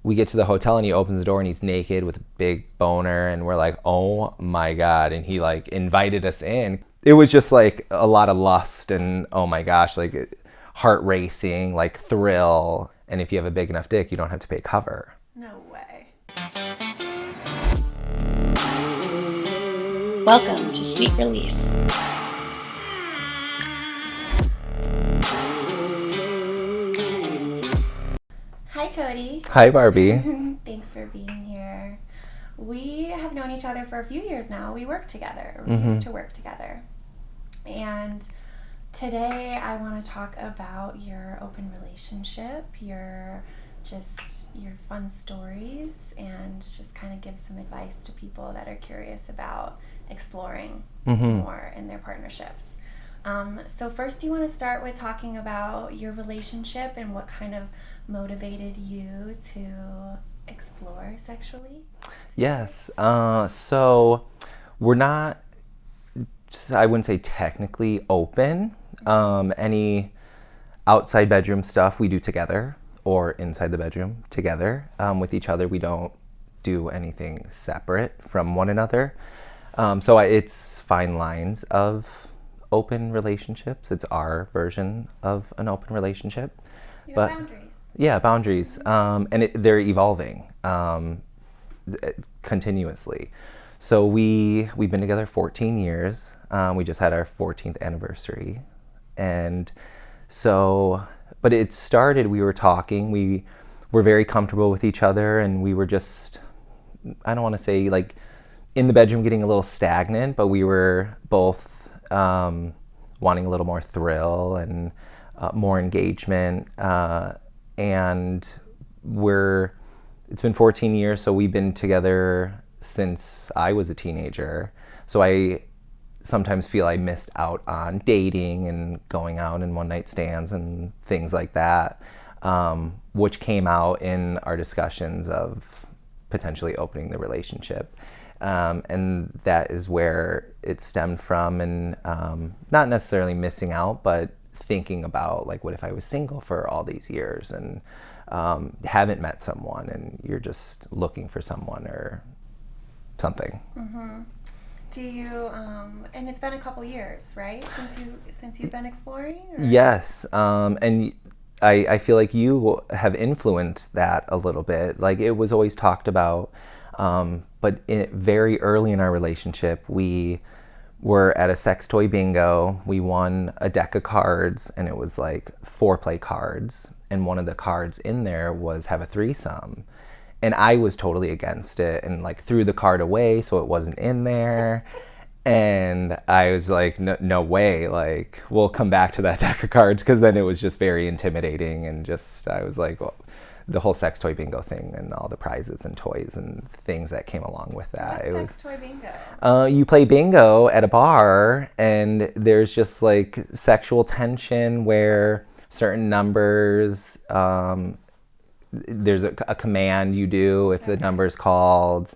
we get to the hotel and he opens the door and he's naked with a big boner, and we're like, oh my God. And he like invited us in. It was just like a lot of lust and oh my gosh, like heart racing, like thrill. And if you have a big enough dick, you don't have to pay cover. No way. Welcome to Sweet Release. Hi, Cody. Hi, Barbie. Thanks for being here. We have known each other for a few years now. We work together. We used to work together. And today I want to talk about your open relationship, your fun stories, and just kind of give some advice to people that are curious about exploring more in their partnerships. So first, do you want to start with talking about your relationship and what kind of motivated you to explore sexually? Yes. So we're not, I wouldn't say technically open. Any outside bedroom stuff we do together, or inside the bedroom together with each other. We don't do anything separate from one another. It's fine lines of open relationships. It's our version of an open relationship. Your boundaries. Yeah, boundaries. And they're evolving continuously. So we've been together 14 years. We just had our 14th anniversary. And so, but it started, we were talking, we were very comfortable with each other, and we were just, I don't want to say like in the bedroom getting a little stagnant, but we were both wanting a little more thrill and more engagement. And it's been 14 years, so we've been together since I was a teenager. So I sometimes feel I missed out on dating and going out and one night stands and things like that, which came out in our discussions of potentially opening the relationship. And that is where it stemmed from, and not necessarily missing out, but thinking about like, what if I was single for all these years and haven't met someone, and you're just looking for someone or something. Mm-hmm. Do you, and it's been a couple years, right? Since you've been exploring? Or? Yes. And I feel like you have influenced that a little bit. Like, it was always talked about, but very early in our relationship, we were at a sex toy bingo. We won a deck of cards, and it was like foreplay cards. And one of the cards in there was have a threesome. And I was totally against it and like threw the card away so it wasn't in there. And I was like, no way, like we'll come back to that deck of cards, because then it was just very intimidating. And just, I was like, well, the whole sex toy bingo thing and all the prizes and toys and things that came along with that. What's sex toy bingo? You play bingo at a bar, and there's just like sexual tension where certain numbers, there's a command you do if the number is called.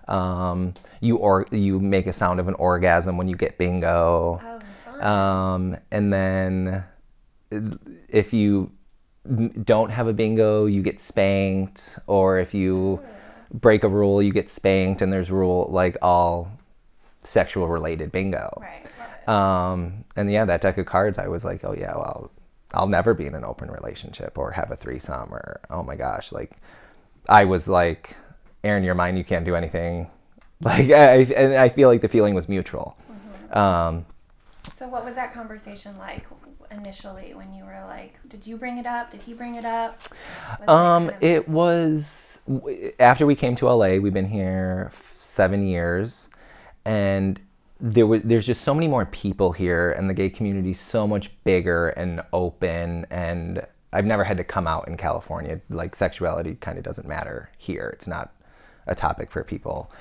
You make a sound of an orgasm when you get bingo. Oh, fun. And then if you don't have a bingo, you get spanked, or if you break a rule, you get spanked. And there's like all sexual related bingo. Right. And yeah, that deck of cards, I was like, oh yeah, well, I'll never be in an open relationship or have a threesome, or oh my gosh, like I was like, Aaron, you're mine, you can't do anything. Like, and I feel like the feeling was mutual. So what was that conversation like initially when you were like, did you bring it up? Did he bring it up? It was after we came to LA. We've been here 7 years, and there's just so many more people here, and the gay community is so much bigger and open, and I've never had to come out in California. Like, sexuality kind of doesn't matter here. It's not a topic for people.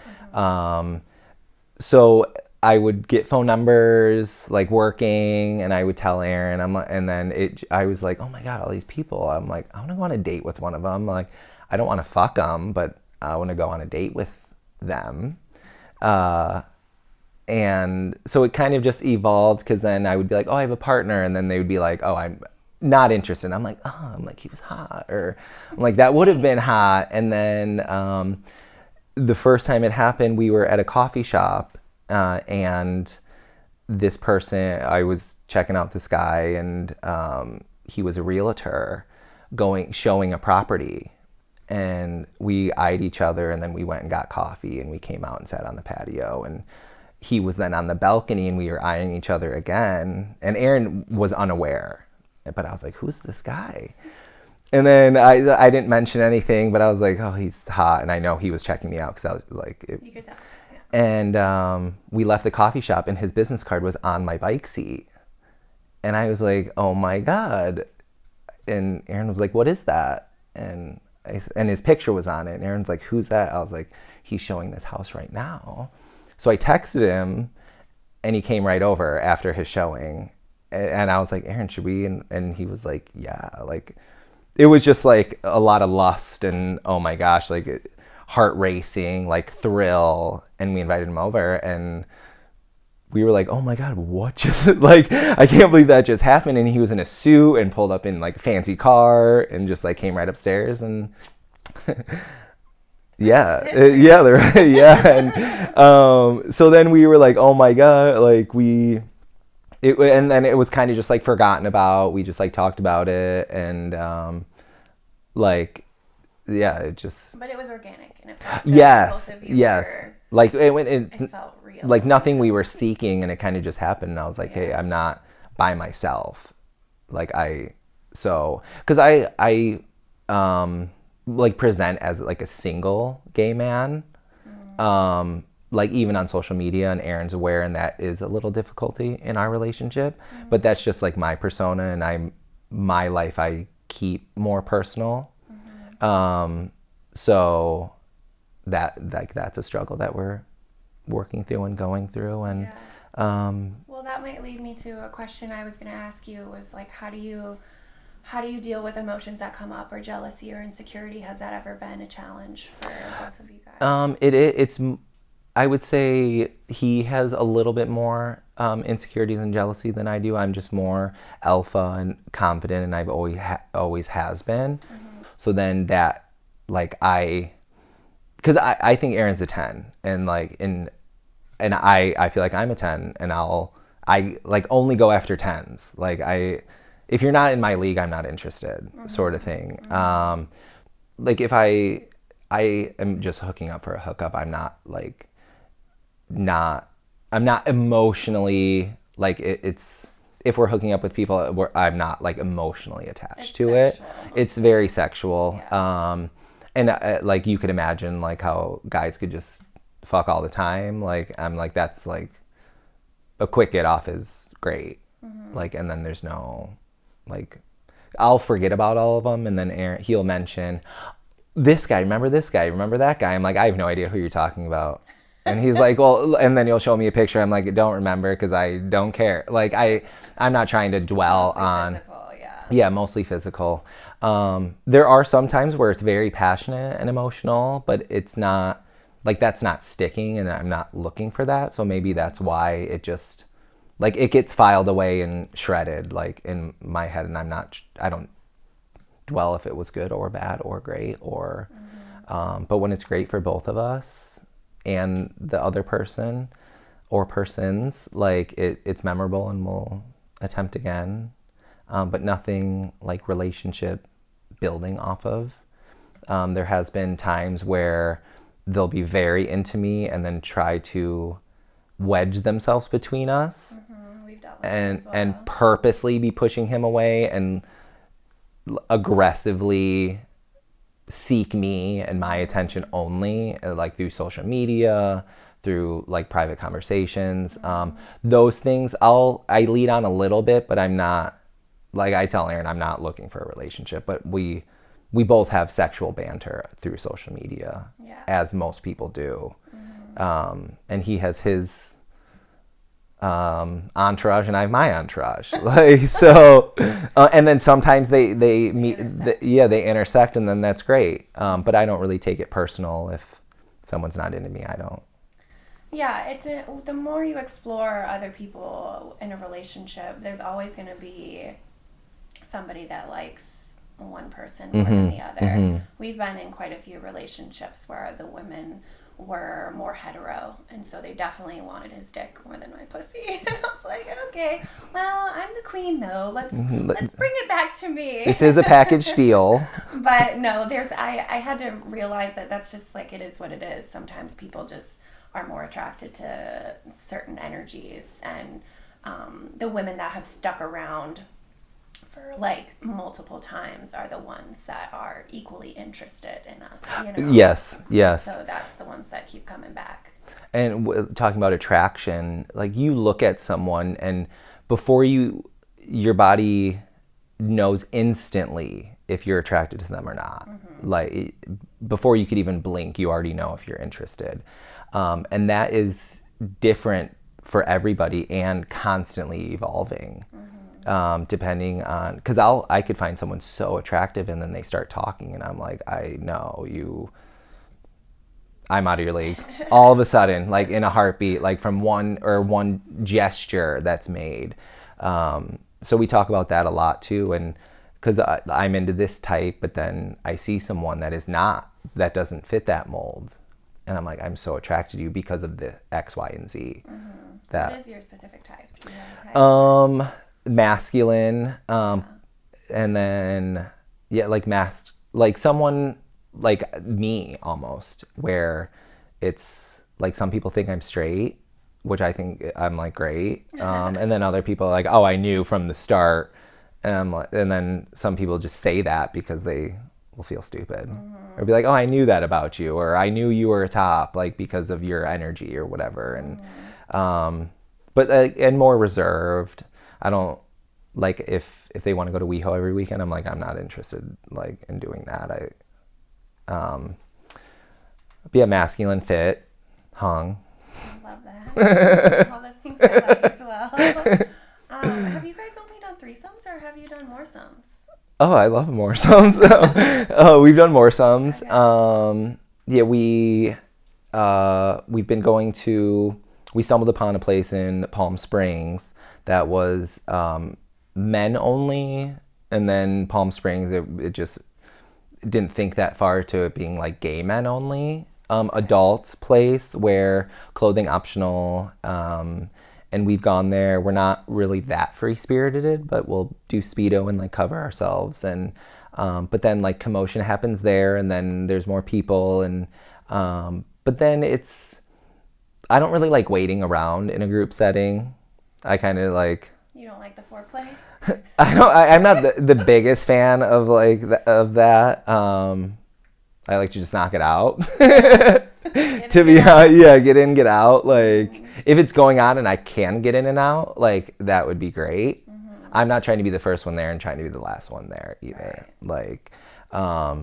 So I would get phone numbers, like working, and I would tell Aaron, I was like, oh my God, all these people. I'm like, I want to go on a date with one of them. Like, I don't want to fuck them, but I want to go on a date with them. And so it kind of just evolved, because then I would be like, oh, I have a partner. And then they would be like, oh, not interested. I'm like, oh, I'm like, he was hot, or I'm like, that would have been hot. And then the first time it happened, we were at a coffee shop, and this person, I was checking out this guy, and he was a realtor showing a property, and we eyed each other, and then we went and got coffee, and we came out and sat on the patio, and he was then on the balcony, and we were eyeing each other again, and Aaron was unaware, but I was like, who's this guy? And then I didn't mention anything, but I was like, oh, he's hot, and I know he was checking me out because I was like, You could tell. Yeah. And we left the coffee shop, and his business card was on my bike seat, and I was like, oh my God. And Aaron was like, what is that? And his picture was on it, and Aaron's like, who's that? I was like, he's showing this house right now. So I texted him, and he came right over after his showing, and I was like, Aaron, should we? And he was like, yeah. Like, it was just like a lot of lust and, oh my gosh, like heart racing, like thrill. And we invited him over, and we were like, oh my God, what just, like, I can't believe that just happened. And he was in a suit and pulled up in like a fancy car and just like came right upstairs, and yeah. And so then we were like, oh my God, like and then it was kind of just like forgotten about. We just like talked about it, and like, yeah, it just. But it was organic, and it felt yes, both of you like it felt real. Like nothing we were seeking, and it kind of just happened. And I was like, hey, I'm not by myself. Like because I like present as like a single gay man. Like even on social media, and Aaron's aware, and that is a little difficulty in our relationship, but that's just like my persona, and my life I keep more personal. So that's a struggle that we're working through and going through. And well, that might lead me to a question I was going to ask you, was like, how do you deal with emotions that come up, or jealousy or insecurity? Has that ever been a challenge for both of you guys? It's I would say he has a little bit more insecurities and jealousy than I do. I'm just more alpha and confident, and I've always has been. So then that, like, because I think Aaron's a 10, and like and I feel like I'm a 10, and I like only go after 10s. Like if you're not in my league, I'm not interested, sort of thing. Like if I am just hooking up for a hookup, I'm not emotionally, like it's, if we're hooking up with people, I'm not like emotionally attached to sexual. It's very sexual. Yeah. And like you could imagine like how guys could just fuck all the time. Like I'm like, that's like a quick get off is great. Like, and then there's no, like, I'll forget about all of them, and then Aaron, he'll mention this guy, remember that guy? I'm like, I have no idea who you're talking about. And he's like, well, and then he'll show me a picture. I'm like, I don't remember, because I don't care. Like I'm not trying to dwell Mostly on physical, yeah, mostly physical. There are some times where it's very passionate and emotional, but it's not like, that's not sticking, and I'm not looking for that. So maybe that's why it just, like, it gets filed away and shredded, like, in my head, and I don't dwell if it was good or bad or great, or but when it's great for both of us and the other person or persons, like it's memorable, and we'll attempt again, but nothing like relationship building off of. There has been times where they'll be very into me and then try to wedge themselves between us. We've dealt with that as well. And purposely be pushing him away, and aggressively seek me and my attention only, like through social media, through like private conversations. Those things I lead on a little bit, but I'm not, like, I tell Aaron I'm not looking for a relationship, but we both have sexual banter through social media, as most people do. And he has his entourage, and I have my entourage. Like, so, and then sometimes they meet, they intersect, and then that's great. But I don't really take it personal if someone's not into me. I don't. Yeah, the more you explore other people in a relationship, there's always going to be somebody that likes one person more than the other. We've been in quite a few relationships where the women were more hetero, and so they definitely wanted his dick more than my pussy. And I was like, okay, well, I'm the queen though. Let's bring it back to me. This is a package deal. But no, I had to realize that that's just like, it is what it is. Sometimes people just are more attracted to certain energies, and the women that have stuck around for like multiple times are the ones that are equally interested in us, you know? Yes. So that's the ones that keep coming back. And talking about attraction, like you look at someone and before your body knows instantly if you're attracted to them or not. Like before you could even blink, you already know if you're interested. And that is different for everybody and constantly evolving. Depending on, because I could find someone so attractive and then they start talking and I'm like, I know I'm out of your league all of a sudden, like in a heartbeat, like from one gesture that's made. So we talk about that a lot too, and because I'm into this type, but then I see someone that doesn't fit that mold, and I'm like, I'm so attracted to you because of the X, Y, and Z. What is your specific type? Do you have a type? Masculine, and then like someone like me almost, where it's like some people think I'm straight, which I think I'm like great, and then other people are like, oh, I knew from the start, and I'm like, and then some people just say that because they will feel stupid, or be like, oh, I knew that about you, or I knew you were a top, like because of your energy or whatever, and but and more reserved. I don't like if they want to go to WeHo every weekend. I'm like, I'm not interested like in doing that. Be a masculine, fit, hung. I love that. All the things I like as well. Have you guys only done threesomes or have you done more sums? Oh, I love more sums. Oh, we've done more sums. Okay. Yeah, we've been going to. We stumbled upon a place in Palm Springs that was men only, and then Palm Springs, it just didn't think that far to it being like gay men only. Adult place where clothing optional, and we've gone there. We're not really that free spirited, but we'll do Speedo and like cover ourselves, and but then like commotion happens there, and then there's more people, and but then I don't really like waiting around in a group setting. I kind of like. You don't like the foreplay? I'm not the biggest fan of like of that. I like to just knock it out. To be honest, yeah, get in, get out. Like if it's going on and I can get in and out, like that would be great. I'm not trying to be the first one there and trying to be the last one there either. Right. Like,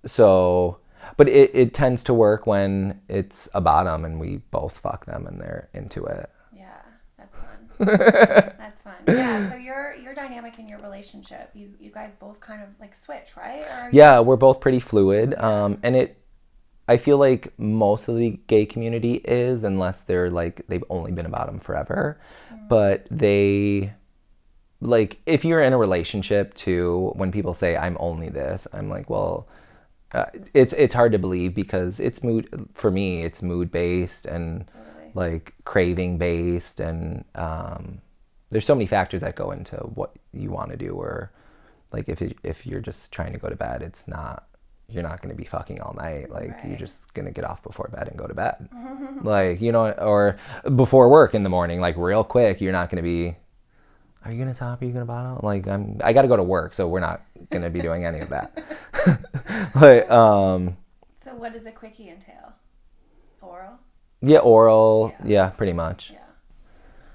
so. But it tends to work when it's a bottom and we both fuck them and they're into it. Yeah, that's fun. That's fun. Yeah, so your dynamic in your relationship, you guys both kind of like switch, right? Yeah, we're both pretty fluid. And I feel like most of the gay community is, unless they're like, they've only been a bottom forever. But they, like, if you're in a relationship too, when people say, I'm only this, I'm like, well... it's hard to believe because it's mood based and like craving based, and there's so many factors that go into what you want to do, or like if you're just trying to go to bed, you're not going to be fucking all night, like you're just going to get off before bed and go to bed. Like, you know, or before work in the morning, like real quick. You're not going to be, are you going to top? Are you going to bottom? Like I got to go to work, so we're not going to be doing any of that. But so what does a quickie entail? Oral? Yeah, oral. Yeah, pretty much. Yeah.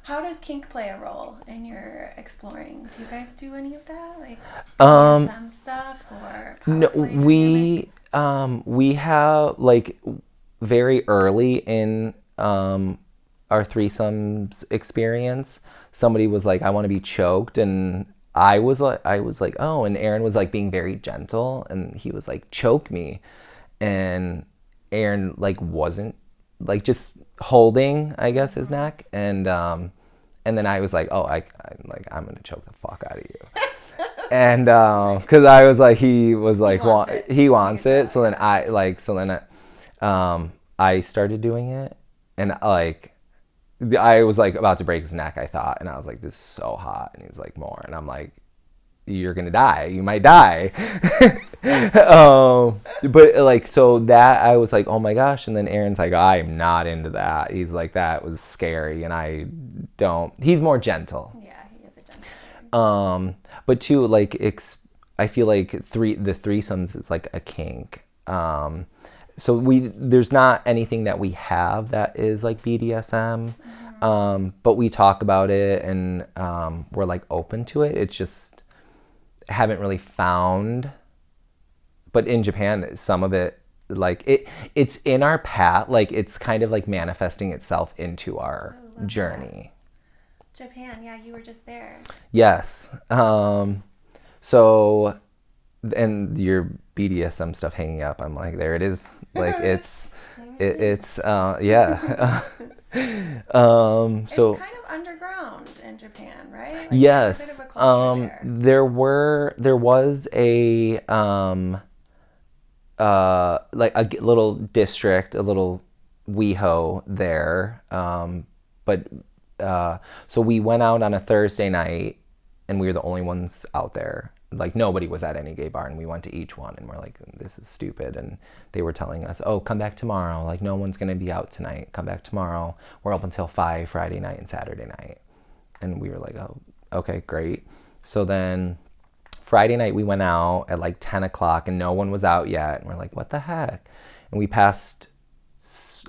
How does kink play a role in your exploring? Do you guys do any of that, like some stuff, or no? We have like very early in our threesomes experience, somebody was like, I want to be choked, and I was like, oh, and Aaron was like being very gentle, and he was like, choke me, and Aaron like wasn't like just holding, I guess, his neck, and then I was like, oh, I'm gonna choke the fuck out of you, And because I was like, he was like, he wants it. So then I started doing it, and like I was like about to break his neck, I thought, and I was like, this is so hot, and he's like, more, and I'm like, you're gonna die, you might die. But like, so that I was like, oh my gosh. And then Aaron's like, I'm not into that. He's like, that was scary, and he's more gentle. Yeah, he is a gentle. But too, like, I feel like the threesomes is like a kink. So there's not anything that we have that is like BDSM. But we talk about it, and we're like open to it. It's just haven't really found. But in Japan, some of it, like it's in our path, like it's kind of like manifesting itself into our journey. Japan, yeah, you were just there. Yes. So, and your BDSM stuff hanging up, I'm like, there it is. Like it's yeah. So it's kind of underground in Japan, right? Like, yes. there's a bit of a culture there was a like a little district, a little WeHo there. But so we went out on a Thursday night, and we were the only ones out there. Like nobody was at any gay bar, and we went to each one, and we're like, this is stupid. And they were telling us, oh, come back tomorrow. Like no one's gonna be out tonight. Come back tomorrow. We're open till 5 Friday night and Saturday night. And we were like, oh, okay, great. So then Friday night we went out at like 10 o'clock, and no one was out yet. And we're like, what the heck? And we passed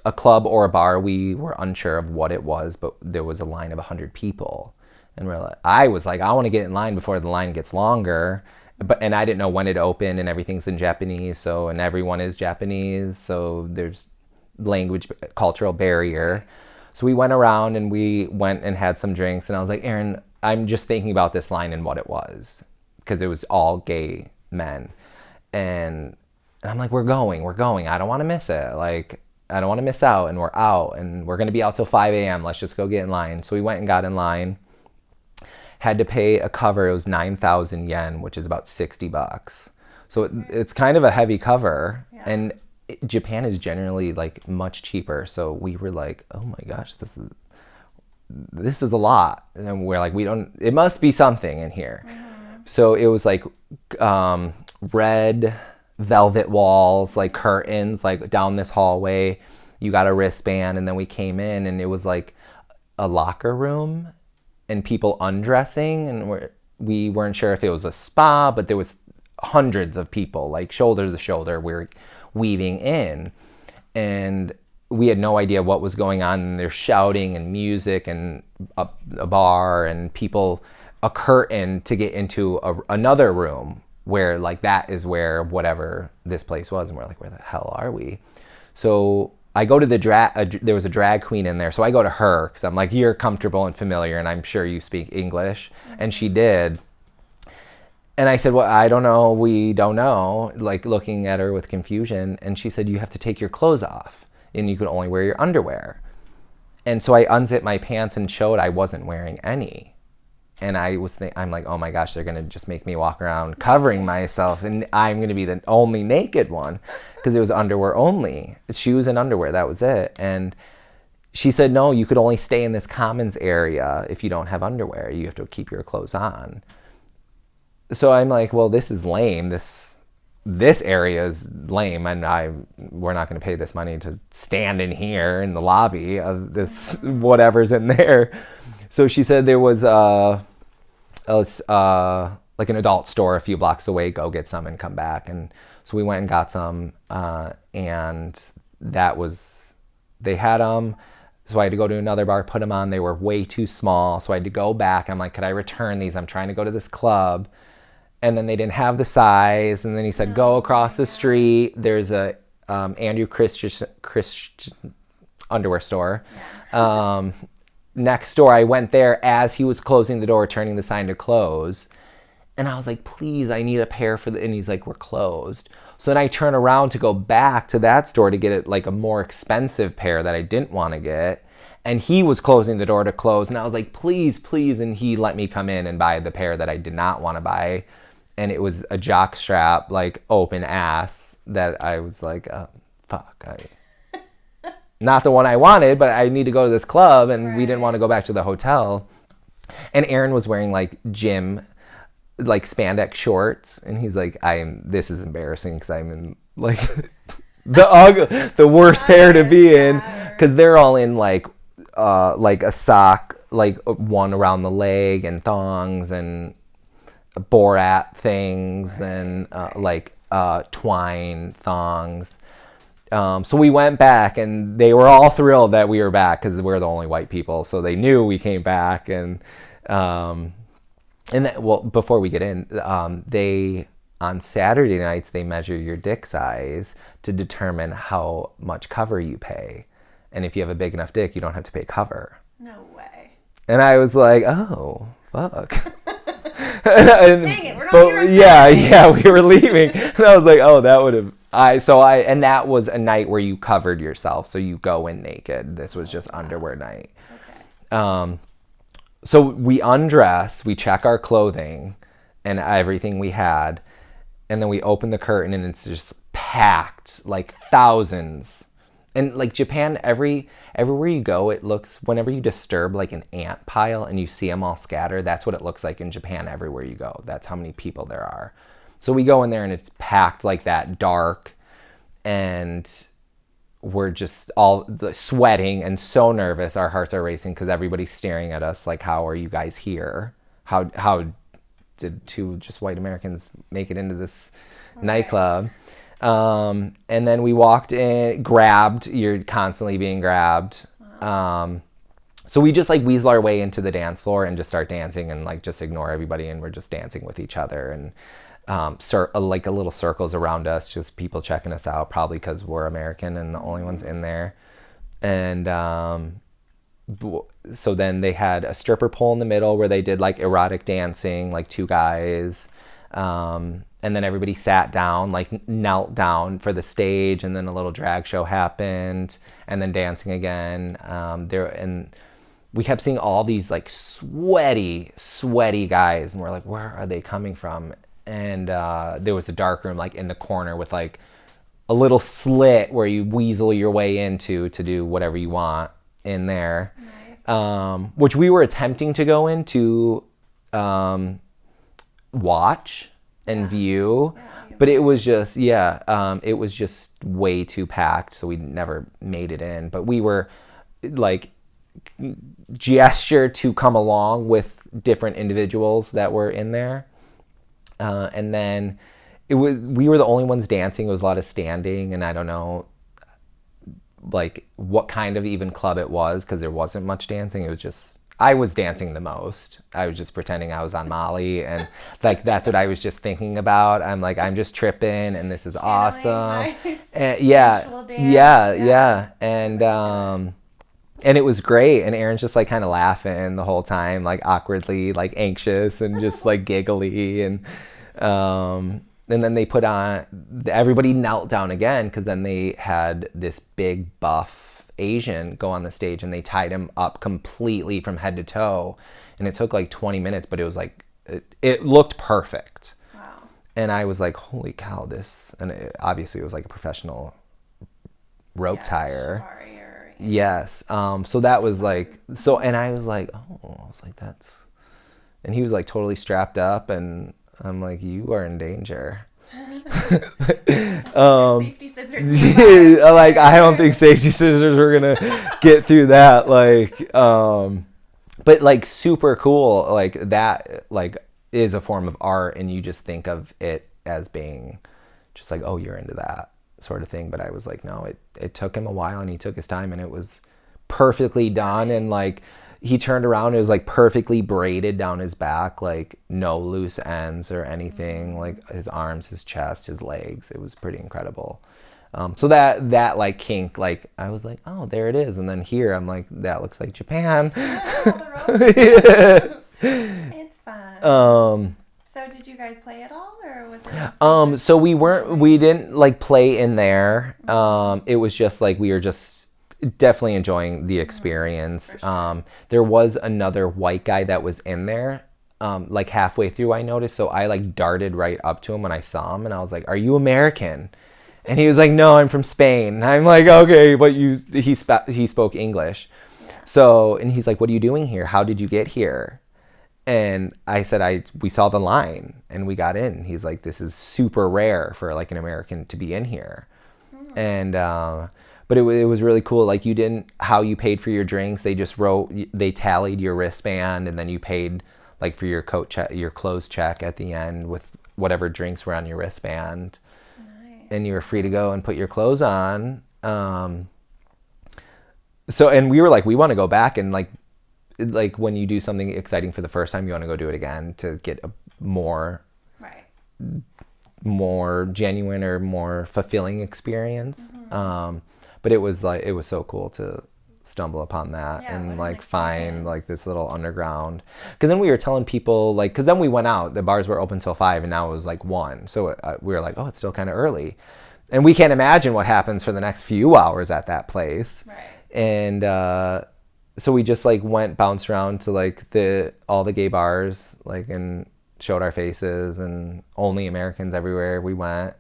a club or a bar. We were unsure of what it was, but there was a line of 100 people. And I was like, I want to get in line before the line gets longer. And I didn't know when it opened, and everything's in Japanese. And everyone is Japanese. So there's language, cultural barrier. So we went around, and we went and had some drinks. And I was like, Aaron, I'm just thinking about this line and what it was. Because it was all gay men. And I'm like, we're going. I don't want to miss it. Like, I don't want to miss out. And we're out. And we're going to be out till 5 a.m. Let's just go get in line. So we went and got in line. Had to pay a cover. It was 9,000 yen, which is about $60. So it's kind of a heavy cover. Yeah. And Japan is generally like much cheaper. So we were like, oh my gosh, this is a lot. And we're like, it must be something in here. Mm-hmm. So it was like red velvet walls, like curtains, like down this hallway. You got a wristband, and then we came in, and it was like a locker room and people undressing, and we weren't sure if it was a spa, but there was hundreds of people, like shoulder to shoulder. We were weaving in, and we had no idea what was going on. And there's shouting and music and a bar and people. A curtain to get into another room where like that is where whatever this place was, and we're like, where the hell are we? So I go to there was a drag queen in there, so I go to her because I'm like, you're comfortable and familiar, and I'm sure you speak English. And she did. And I said, well, I don't know, we don't know, like looking at her with confusion. And she said, you have to take your clothes off, and you can only wear your underwear. And so I unzipped my pants and showed I wasn't wearing any. And I'm like, oh my gosh, they're going to just make me walk around covering myself, and I'm going to be the only naked one, because it was underwear only. Shoes and underwear, that was it. And she said, no, you could only stay in this commons area if you don't have underwear. You have to keep your clothes on. So I'm like, well, this is lame. This area is lame, and we're not going to pay this money to stand in here in the lobby of this whatever's in there. So she said there was like an adult store a few blocks away, go get some and come back. And so we went and got some, and they had them. So I had to go to another bar, put them on. They were way too small. So I had to go back. I'm like, could I return these? I'm trying to go to this club. And then they didn't have the size. And then he said, go across the street. There's a Andrew Christian underwear store. Yeah. Next door, I went there as he was closing the door, turning the sign to close. And I was like, please, I need a pair and he's like, we're closed. So then I turn around to go back to that store to get it like a more expensive pair that I didn't want to get. And he was closing the door to close. And I was like, please, please. And he let me come in and buy the pair that I did not want to buy. and it was a jock strap, like open ass that I was like, oh, fuck, not the one I wanted, but I need to go to this club, and we didn't want to go back to the hotel. And Aaron was wearing like gym, like spandex shorts, and he's like, this is embarrassing because I'm in like the worst pair to be in, because they're all in like a sock, like one around the leg and thongs and Borat things and like twine thongs. So we went back, and they were all thrilled that we were back because we're the only white people. So they knew we came back, and before we get in, they on Saturday nights they measure your dick size to determine how much cover you pay, and if you have a big enough dick, you don't have to pay cover. No way. And I was like, oh fuck. Dang it, we're not here on yeah, we were leaving. And I was like, oh, that would have and that was a night where you covered yourself, so you go in naked. This was just underwear night. Okay. So we undress, we check our clothing and everything we had, and then we open the curtain, and it's just packed, like thousands. And like Japan, everywhere you go, it looks, whenever you disturb like an ant pile and you see them all scattered, that's what it looks like in Japan everywhere you go. That's how many people there are. So we go in there, and it's packed like that, dark, and we're just all sweating and so nervous. Our hearts are racing because everybody's staring at us like, how are you guys here? How did two just white Americans make it into this nightclub? And then we walked in, grabbed. You're constantly being grabbed. Wow. So we just like weasel our way into the dance floor and just start dancing and like just ignore everybody, and we're just dancing with each other, and like a little circles around us, just people checking us out, probably because we're American and the only ones in there. And so then they had a stripper pole in the middle where they did like erotic dancing, like two guys. And then everybody sat down, like knelt down for the stage, and then a little drag show happened, and then dancing again. And we kept seeing all these like sweaty guys, and we're like, where are they coming from? And there was a dark room like in the corner with like a little slit where you weasel your way into to do whatever you want in there. Nice. Which we were attempting to go into watch and view, but it was just it was just way too packed, so we never made it in. But we were like gestured to come along with different individuals that were in there. And then we were the only ones dancing. It was a lot of standing, and I don't know like what kind of even club it was, because there wasn't much dancing. It was just, I was dancing the most. I was just pretending I was on Molly, and like that's what I was just thinking about. I'm like, I'm just tripping, and this is awesome. And and it was great. And Aaron's just like kind of laughing the whole time, like awkwardly, like anxious and just like giggly. And then they put on, everybody knelt down again, because then they had this big buff Asian go on the stage, and they tied him up completely from head to toe. And it took like 20 minutes, but it was like, it looked perfect. Wow. And I was like, holy cow, this, and obviously it was like a professional rope tire. Yes. So that was like, so, and I was like, that's, and he was like totally strapped up, and I'm like, you are in danger. Safety scissors. Like, I don't think safety scissors were going to get through that. Like, but like super cool. Like that, like is a form of art, and you just think of it as being just like, oh, you're into that sort of thing. But I was like, no, it took him a while, and he took his time, and it was perfectly done. And like he turned around, it was like perfectly braided down his back, like no loose ends or anything. Like his arms, his chest, his legs, it was pretty incredible. So that like kink, like I was like, oh, there it is. And then here I'm like, that looks like Japan. It's fun. So did you guys play at all, or was it so we didn't like play in there. It was just like, we were just definitely enjoying the experience. Sure. There was another white guy that was in there, like halfway through I noticed, so I like darted right up to him when I saw him, and I was like, "Are you American?" And he was like, "No, I'm from Spain." I'm like, "Okay, but he spoke English." So, and he's like, "What are you doing here? How did you get here?" And I said, we saw the line and we got in. He's like, "This is super rare for like an American to be in here." And but it was really cool. Like, you didn't, how you paid for your drinks, they tallied your wristband, and then you paid like for your your clothes check at the end with whatever drinks were on your wristband. Nice. And you were free to go and put your clothes on. So, and we were like, we want to go back, and like when you do something exciting for the first time, you want to go do it again to get a more genuine or more fulfilling experience. But it was so cool to stumble upon that and like find like this little underground. Because then we were telling people, like, because then we went out, the bars were open till 5 and now it was like 1. So we were like, oh, it's still kind of early. And we can't imagine what happens for the next few hours at that place. Right. And so we just like bounced around to like all the gay bars, like, and showed our faces, and only Americans everywhere we went.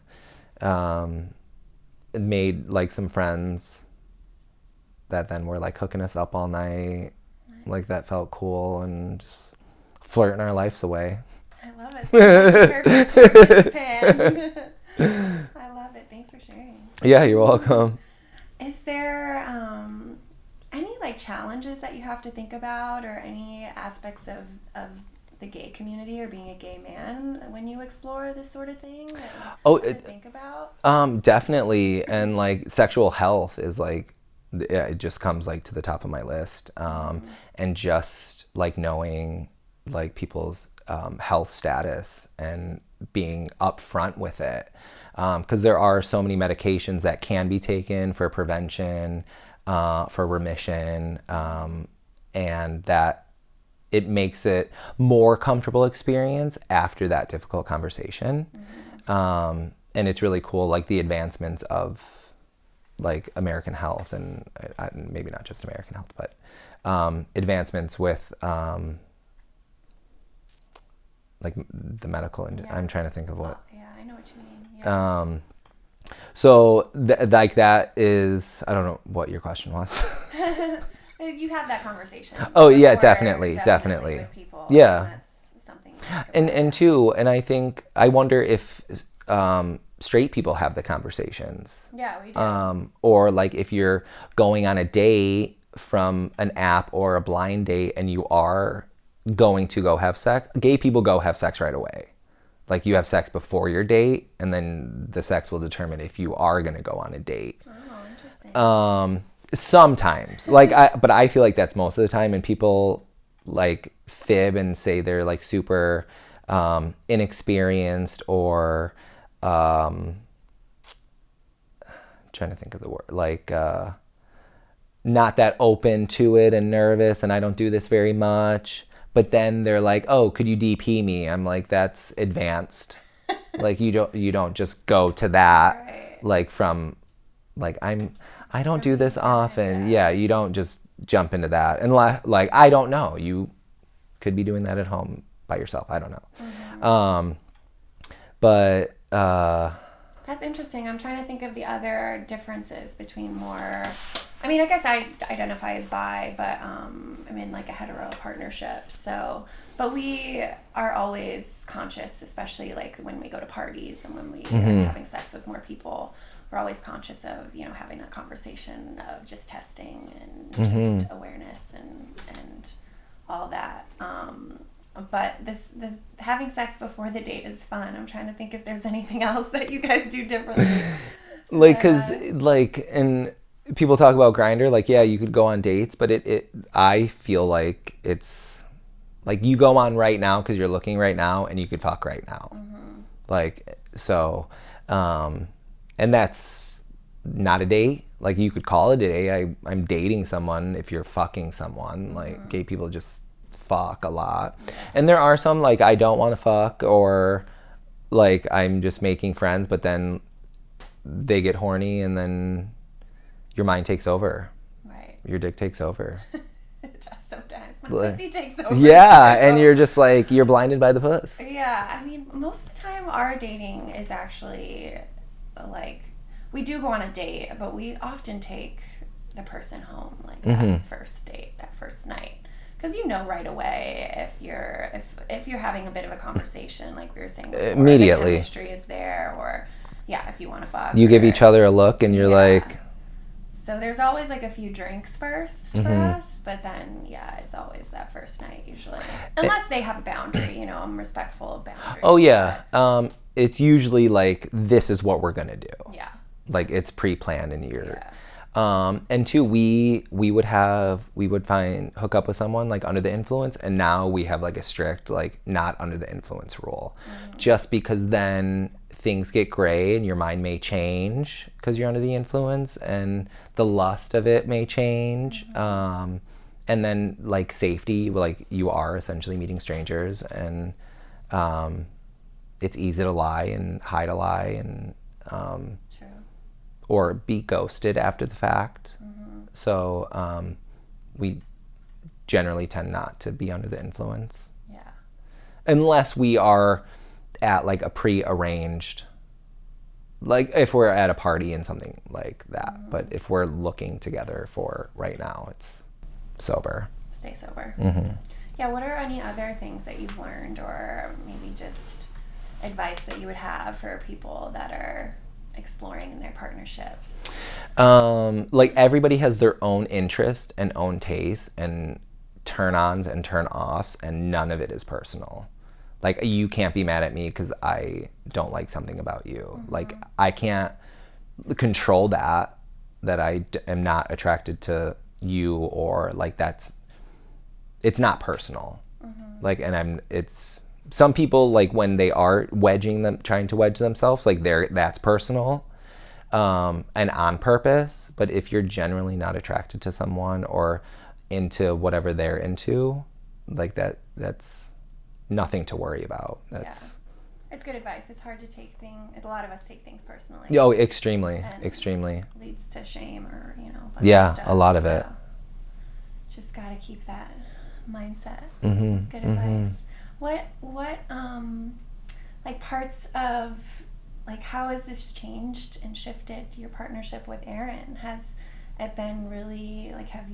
Made like some friends that then were like hooking us up all night. Nice. Like, that felt cool, and just flirting our lives away. I love it. Perfect pan. I love it. Thanks for sharing. Yeah, you're welcome. Is there any like challenges that you have to think about, or any aspects of the gay community or being a gay man when you explore this sort of thing that you have to think about? Definitely. And like sexual health is like, it just comes like to the top of my list. And just like knowing like people's health status and being upfront with it. Because there are so many medications that can be taken for prevention, for remission, and that it makes it more comfortable experience after that difficult conversation. And it's really cool, like the advancements of like American health, and maybe not just American health, but advancements with like the medical, and I'm trying to think of what. Yeah, I know what you mean. Yeah. So like that is, I don't know what your question was. You have that conversation. Oh yeah, definitely. With people. Yeah. And that's something. And too, and I think, I wonder if straight people have the conversations. Yeah, we do. Or like if you're going on a date from an app or a blind date and you are going to go have sex, gay people go have sex right away. Like, you have sex before your date, and then the sex will determine if you are going to go on a date. Oh, interesting. Sometimes, like, but I feel like that's most of the time, and people like fib and say they're like super inexperienced, or trying to think of the word, like not that open to it and nervous, and I don't do this very much. But then they're like, "Oh, could you DP me?" I'm like, "That's advanced." Like, you don't just go to that. Right. Like, from like, I don't do this often. Yeah, you don't just jump into that. And like, I don't know. You could be doing that at home by yourself. I don't know. Mm-hmm. But that's interesting. I'm trying to think of the other differences between more. I mean, I guess I identify as bi, but I'm in like a hetero partnership. So, but we are always conscious, especially like when we go to parties and when we are having sex with more people. We're always conscious of, having that conversation of just testing and just awareness and all that. But the having sex before the date is fun. I'm trying to think if there's anything else that you guys do differently. Like, cause like, and people talk about Grindr, like, yeah, you could go on dates, but I feel like it's like you go on right now because you're looking right now, and you could fuck right now. Mm-hmm. Like, so, and that's not a date. Like, you could call it a day. I'm dating someone if you're fucking someone. Like, gay people just fuck a lot. And there are some, like, I don't want to fuck, or like I'm just making friends, but then they get horny and then your mind takes over. Right. Your dick takes over. It does sometimes. when pussy takes over. Yeah, and you're just like, you're blinded by the puss. Yeah, I mean, most of the time our dating is actually like, we do go on a date, but we often take the person home, like that first date, that first night. Because you know right away if you're having a bit of a conversation, like we were saying before, immediately the chemistry is there, or if you want to fuck. You give each other a look and you're like... So there's always like a few drinks first for us, but then it's always that first night usually. Unless they have a boundary, you know, I'm respectful of boundaries. Oh yeah, it's usually like, this is what we're gonna do. Yeah. Like it's pre-planned and you're... and two, we would hook up with someone like under the influence, and now we have like a strict like not under the influence rule, just because then things get gray and your mind may change because you're under the influence, and the lust of it may change, and then like safety, like you are essentially meeting strangers, and it's easy to lie and hide a lie and or be ghosted after the fact. So we generally tend not to be under the influence. Yeah. Unless we are at like a pre-arranged, like if we're at a party and something like that. But if we're looking together for right now, it's sober. Stay sober. Yeah, what are any other things that you've learned, or maybe just advice that you would have for people that are exploring in their partnerships? Like everybody has their own interest and own taste and turn-ons and turn-offs, and none of it is personal. Like you can't be mad at me because I don't like something about you. Like I can't control that I am not attracted to you, or like it's not personal. Like, and it's some people, like when they are trying to wedge themselves, like that's personal, and on purpose. But if you're generally not attracted to someone or into whatever they're into, like that's nothing to worry about. It's good advice. It's hard to take a lot of us take things personally. Oh, extremely. Leads to shame or, you know, a lot of it. Just got to keep that mindset. It's good advice. What like parts of, like, how has this changed and shifted your partnership with Aaron? Has it been really, like, has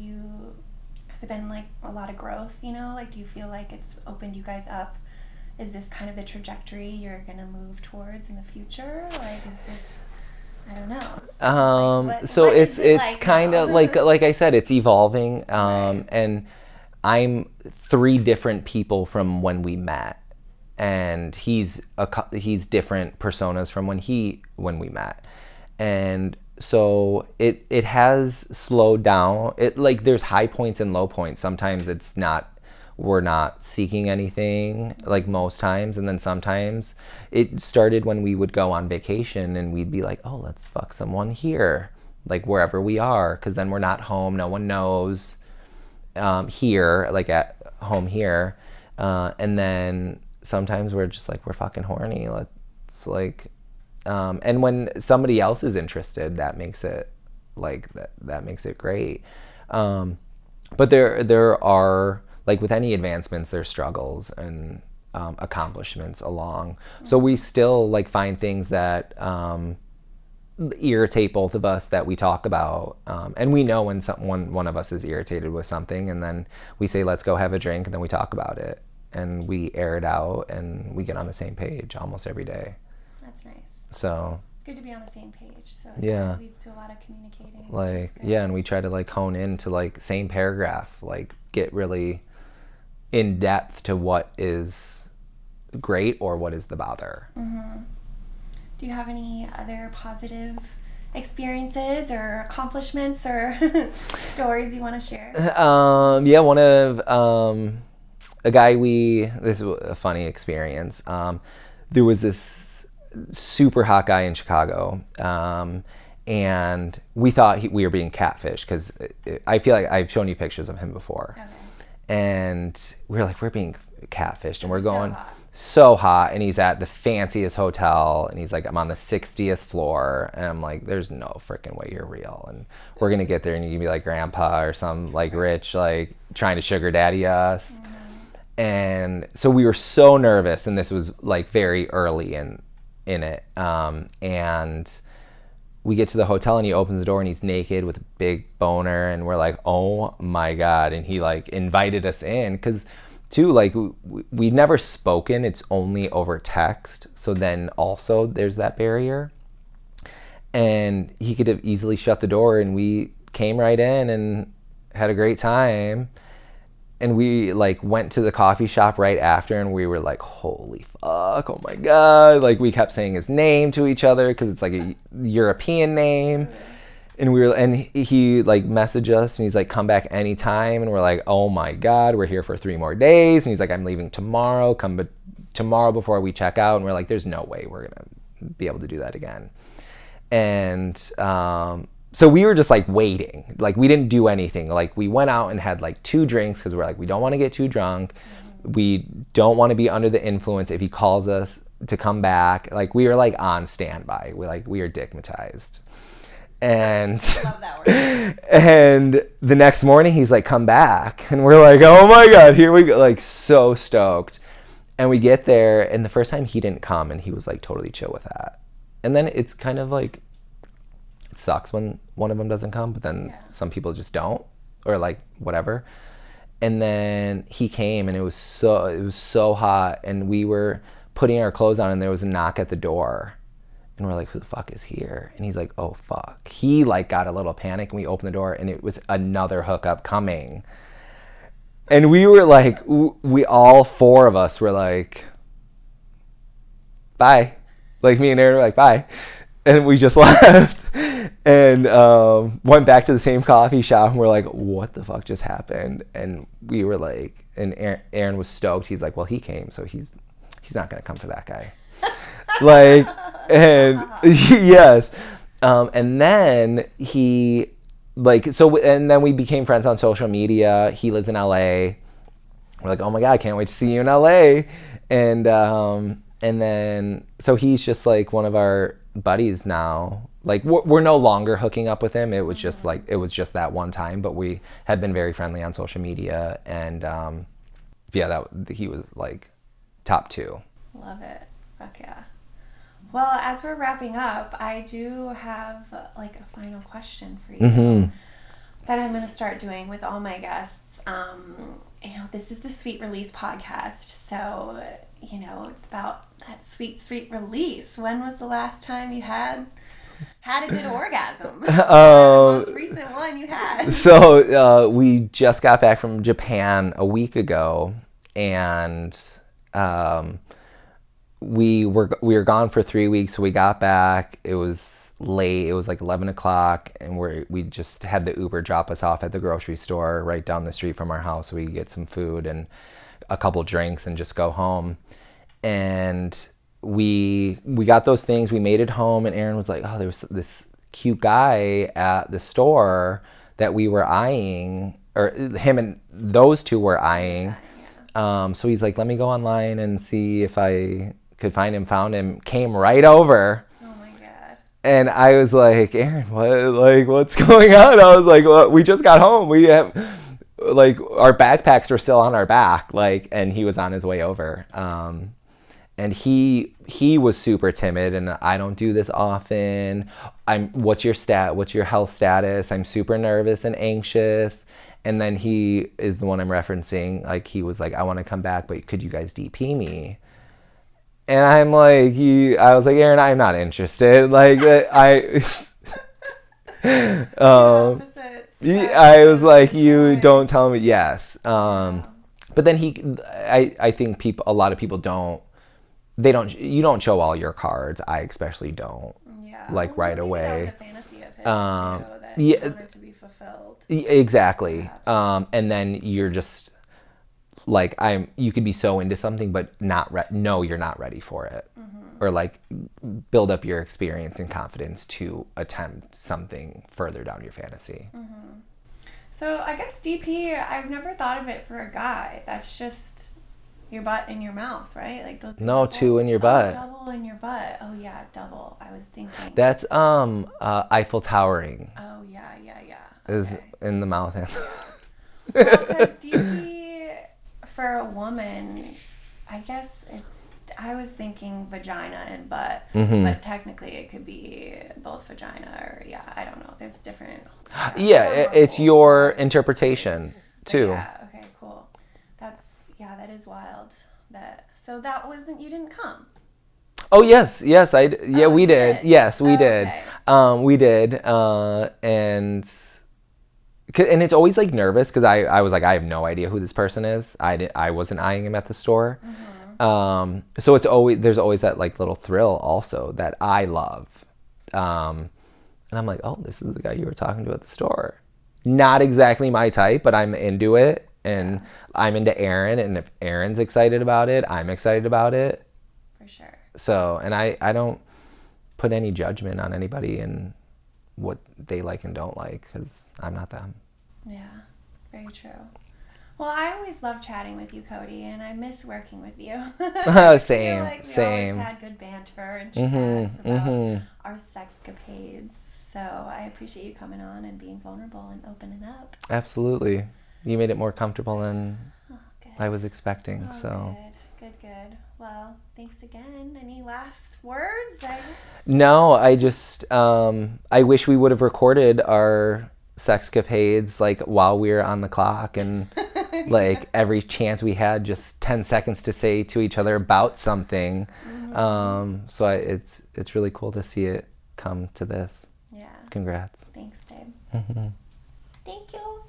it been like a lot of growth, you know? Like, do you feel like it's opened you guys up? Is this kind of the trajectory you're going to move towards in the future? Like, is this, I don't know. So it's like kind of like I said, it's evolving. Right. And I'm 3 different people from when we met, and he's different personas from when we met. And so it has slowed down. It, like, there's high points and low points. Sometimes we're not seeking anything, like most times, and then sometimes it started when we would go on vacation and we'd be like, oh, let's fuck someone here, like wherever we are, because then we're not home, no one knows, here, like at home here, and then sometimes we're just like, we're fucking horny, let's like, and when somebody else is interested, that makes it like that makes it great. But there are, like with any advancements, there's struggles and accomplishments along. So we still like find things that irritate both of us that we talk about, and we know when one of us is irritated with something, and then we say, let's go have a drink, and then we talk about it and we air it out and we get on the same page almost every day. That's nice. So it's good to be on the same page. So it leads to a lot of communicating. Like, and we try to like hone in to like same paragraph, like get really in depth to what is great or what is the bother. Do you have any other positive experiences or accomplishments or stories you want to share? Yeah, one of a guy this is a funny experience. There was this super hot guy in Chicago, and we thought we were being catfished because I feel like I've shown you pictures of him before. Okay. And we were like, we're being catfished, and we're going so hot, and he's at the fanciest hotel, and he's like, I'm on the 60th floor, and I'm like, there's no freaking way you're real, and we're gonna get there, and you can be like grandpa or some like rich, like trying to sugar daddy us. And so we were so nervous, and this was like very early in it, and we get to the hotel, and he opens the door, and he's naked with a big boner, and we're like, oh my God. And he like invited us in, because too, like, we'd never spoken. It's only over text. So then also there's that barrier. And he could have easily shut the door, and we came right in and had a great time. And we like went to the coffee shop right after, and we were like, holy fuck, oh my God. Like, we kept saying his name to each other, because it's like a European name. And he like messaged us, and he's like, come back anytime. And we're like, oh my God, we're here for 3 more days. And he's like, I'm leaving tomorrow. Come tomorrow before we check out. And we're like, there's no way we're gonna be able to do that again. And so we were just like waiting. Like, we didn't do anything. Like, we went out and had like 2 drinks, because we're like, we don't want to get too drunk. We don't want to be under the influence if he calls us to come back. Like, we were like on standby. We are dickmatized. And Love that word. And the next morning he's like, come back, and we're like, oh my God, here we go, like so stoked. And we get there, and the first time he didn't come, and he was like totally chill with that. And then it's kind of like, it sucks when one of them doesn't come, but then some people just don't, or like whatever. And then he came, and it was so hot, and we were putting our clothes on, and there was a knock at the door. And we're like, who the fuck is here? And he's like, oh, fuck. He like got a little panic, and we opened the door, and it was another hookup coming. And we were like, we all 4 of us were like, bye. Like, me and Aaron were like, bye. And we just left and went back to the same coffee shop, and we're like, what the fuck just happened? And we were like, and Aaron was stoked. He's like, well, he came, so he's not going to come for that guy. Like, and yes. And then he like, so, and then we became friends on social media. He lives in LA. We're like, oh my God, I can't wait to see you in LA. And then, so he's just like one of our buddies now. Like, we're no longer hooking up with him. It was just like, it was just that one time, but we had been very friendly on social media. And he was like top 2. Love it. Fuck yeah. Well, as we're wrapping up, I do have like a final question for you that I'm going to start doing with all my guests. This is the Sweet Release podcast, so it's about that sweet, sweet release. When was the last time you had a good orgasm? The most recent one you had. So we just got back from Japan a week ago, and we were gone for 3 weeks. So we got back. It was late. It was like 11 o'clock, and we just had the Uber drop us off at the grocery store right down the street from our house. So we could get some food and a couple drinks and just go home. And we got those things. We made it home, and Aaron was like, oh, there was this cute guy at the store that we were eyeing, or him and those 2 were eyeing. So he's like, let me go online and see if I could find him. Found him, came right over. Oh my God. And I was like, Aaron, what's going on? I was like, well, we just got home. We have like, our backpacks are still on our back, like, and he was on his way over. And he was super timid, and I don't do this often. What's your health status? I'm super nervous and anxious. And then he is the one I'm referencing. Like, he was like, I want to come back, but could you guys DP me? And I'm like, I was like, Aaron, I'm not interested. Like, Opposites. I was like, you don't tell me. Yes. But then I think a lot of people you don't show all your cards. I especially don't. Yeah. Like, right away. That was a fantasy of his too, that he wanted to be fulfilled. Exactly. And then you're just like, you could be so into something, but you're not ready for it. Or like, build up your experience and confidence to attempt something further down your fantasy. So I guess DP, I've never thought of it for a guy. That's just your butt and your mouth, right? Like those. No, 2 in your butt. Double in your butt. Oh yeah, double. I was thinking. That's Eiffel Towering Oh yeah. is Okay. in the mouth. Well, because for a woman, I guess I was thinking vagina and butt, but technically it could be both vagina or, I don't know. There's different. It's your interpretation too. Yeah, okay, cool. That is wild. So that wasn't, you didn't come. Oh yes, we did. Did? Yes, we did. Okay. We did, and it's always like nervous because I was like, I have no idea who this person is. I wasn't eyeing him at the store. So there's always that like little thrill also that I love. And I'm like, oh, this is the guy you were talking to at the store. Not exactly my type, but I'm into it, and I'm into Aaron, and if Aaron's excited about it, I'm excited about it. For sure. So, and I don't put any judgment on anybody and what they like and don't like, because I'm not them. Yeah, very true. Well, I always love chatting with you, Cody, and I miss working with you. Same. Always had good banter and chats about our sexcapades. So I appreciate you coming on and being vulnerable and opening up. Absolutely. You made it more comfortable than I was expecting. Good. Well, thanks again. Any last words? No, I just I wish we would have recorded our sexcapades like while we were on the clock, and like every chance we had, just 10 seconds to say to each other about something. So it's really cool to see it come to this. Yeah. Congrats. Thanks, babe. Thank you.